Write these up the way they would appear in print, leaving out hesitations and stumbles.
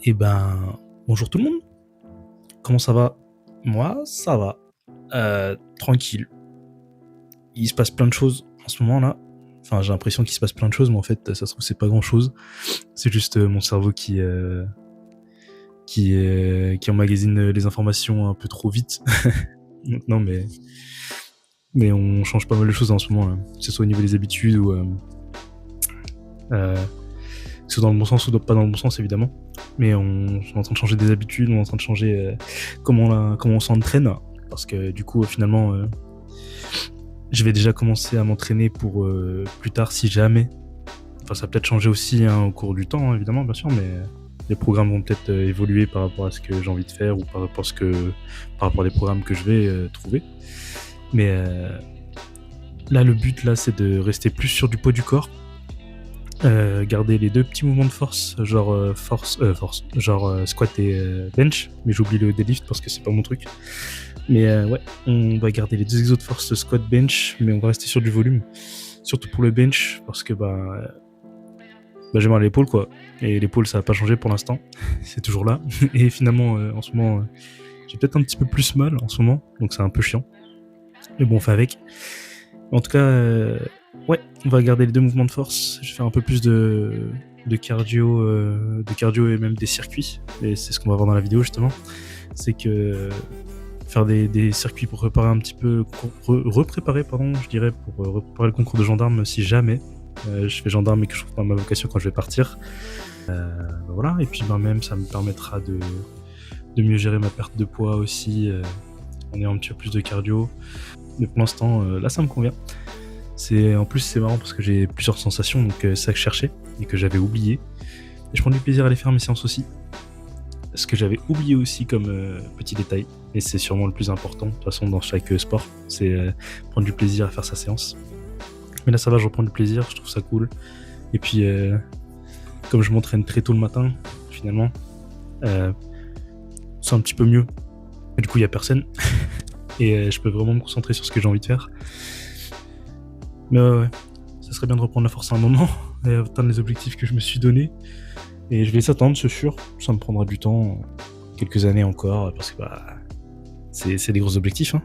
Eh ben, bonjour tout le monde. Comment ça va? Moi, ça va. Tranquille. Il se passe plein de choses en ce moment là. Enfin, j'ai l'impression qu'il se passe plein de choses, mais en fait, ça se trouve c'est pas grand chose. C'est juste mon cerveau qui emmagasine les informations un peu trop vite. Donc non, mais on change pas mal de choses en ce moment là. Que ce soit au niveau des habitudes ou que ce soit dans le bon sens ou pas dans le bon sens évidemment. Mais on est en train de changer des habitudes, on est en train de changer comment on s'entraîne. Parce que du coup, finalement, je vais déjà commencer à m'entraîner pour plus tard si jamais. Enfin, ça va peut-être changer aussi au cours du temps, évidemment, bien sûr, mais les programmes vont peut-être évoluer par rapport à ce que j'ai envie de faire ou par rapport à des programmes que je vais trouver. Mais là, le but, là, c'est de rester plus sur du poids du corps. Garder les deux petits mouvements de force, genre genre squat et bench, mais j'oublie le deadlift parce que c'est pas mon truc. Mais ouais, on va garder les deux exos de force squat bench, mais on va rester sur du volume, surtout pour le bench parce que j'ai mal à l'épaule quoi, et l'épaule ça va pas changer pour l'instant, c'est toujours là. Et finalement en ce moment j'ai peut-être un petit peu plus mal en ce moment, donc c'est un peu chiant, mais bon on fait avec. En tout cas, ouais, on va garder les deux mouvements de force. Je vais faire un peu plus de cardio et même des circuits. Et c'est ce qu'on va voir dans la vidéo justement. C'est que faire des circuits pour préparer un petit peu, repréparer pardon, je dirais pour repréparer le concours de gendarme si jamais je fais gendarme et que je trouve pas ma vocation quand je vais partir. Voilà. Et puis même ça me permettra de mieux gérer ma perte de poids aussi en ayant un petit peu plus de cardio. Mais pour l'instant, là, ça me convient. En plus, c'est marrant parce que j'ai plusieurs sensations, donc c'est ça que je cherchais et que j'avais oublié. Et je prends du plaisir à aller faire mes séances aussi. Ce que j'avais oublié aussi comme petit détail, et c'est sûrement le plus important, de toute façon, dans chaque sport, c'est prendre du plaisir à faire sa séance. Mais là, ça va, je reprends du plaisir, je trouve ça cool. Et puis, comme je m'entraîne très tôt le matin, finalement, c'est un petit peu mieux. Et du coup, il n'y a personne. Et je peux vraiment me concentrer sur ce que j'ai envie de faire. Mais ouais, ça serait bien de reprendre la force à un moment et atteindre les objectifs que je me suis donnés. Et je vais s'attendre, c'est sûr. Ça me prendra du temps, quelques années encore, parce que c'est des gros objectifs. Hein.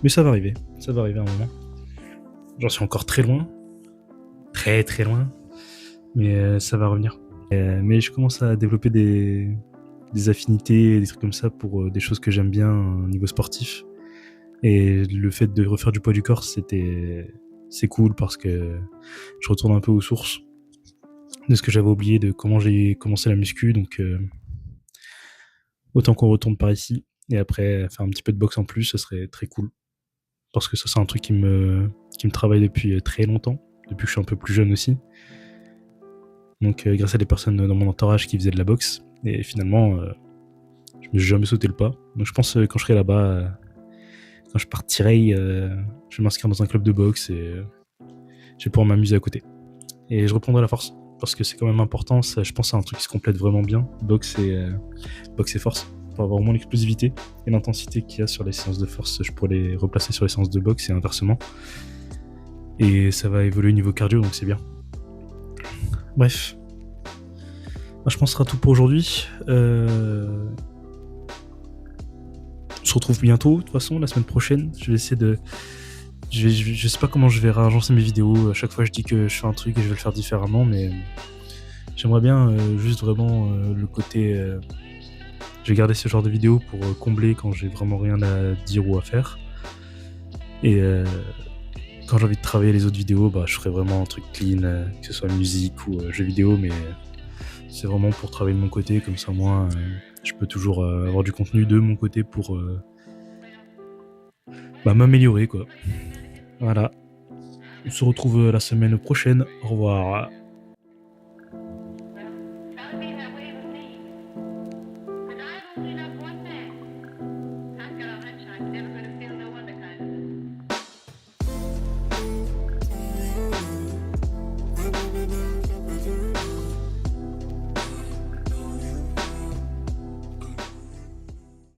Mais ça va arriver à un moment. J'en suis encore très loin, très très loin, mais ça va revenir. Mais je commence à développer des affinités, des trucs comme ça pour des choses que j'aime bien au niveau sportif. Et le fait de refaire du poids du corps, c'est cool parce que je retourne un peu aux sources de ce que j'avais oublié, de comment j'ai commencé la muscu. Donc autant qu'on retourne par ici et après faire un petit peu de boxe en plus, ce serait très cool. Parce que ça, c'est un truc qui me travaille depuis très longtemps, depuis que je suis un peu plus jeune aussi. Donc grâce à des personnes dans mon entourage qui faisaient de la boxe. Et finalement, je me suis jamais sauté le pas. Donc je pense quand je serai là-bas, quand je partirai, je vais m'inscrire dans un club de boxe et je vais pouvoir m'amuser à côté. Et je reprendrai la force. Parce que c'est quand même important, ça, je pense que c'est un truc qui se complète vraiment bien, boxe et force, pour avoir au moins l'explosivité et l'intensité qu'il y a sur les séances de force, je pourrais les replacer sur les séances de boxe et inversement. Et ça va évoluer au niveau cardio, donc c'est bien. Bref. Je pense que ce sera tout pour aujourd'hui. On se retrouve bientôt, de toute façon, la semaine prochaine. Je vais essayer de... Je sais pas comment je vais réagencer mes vidéos. À chaque fois, je dis que je fais un truc et je vais le faire différemment, mais j'aimerais bien juste vraiment le côté... je vais garder ce genre de vidéos pour combler quand j'ai vraiment rien à dire ou à faire. Et quand j'ai envie de travailler les autres vidéos, je ferai vraiment un truc clean, que ce soit musique ou jeux vidéo, mais c'est vraiment pour travailler de mon côté, comme ça moi je peux toujours avoir du contenu de mon côté pour m'améliorer quoi. Voilà. On se retrouve la semaine prochaine. Au revoir.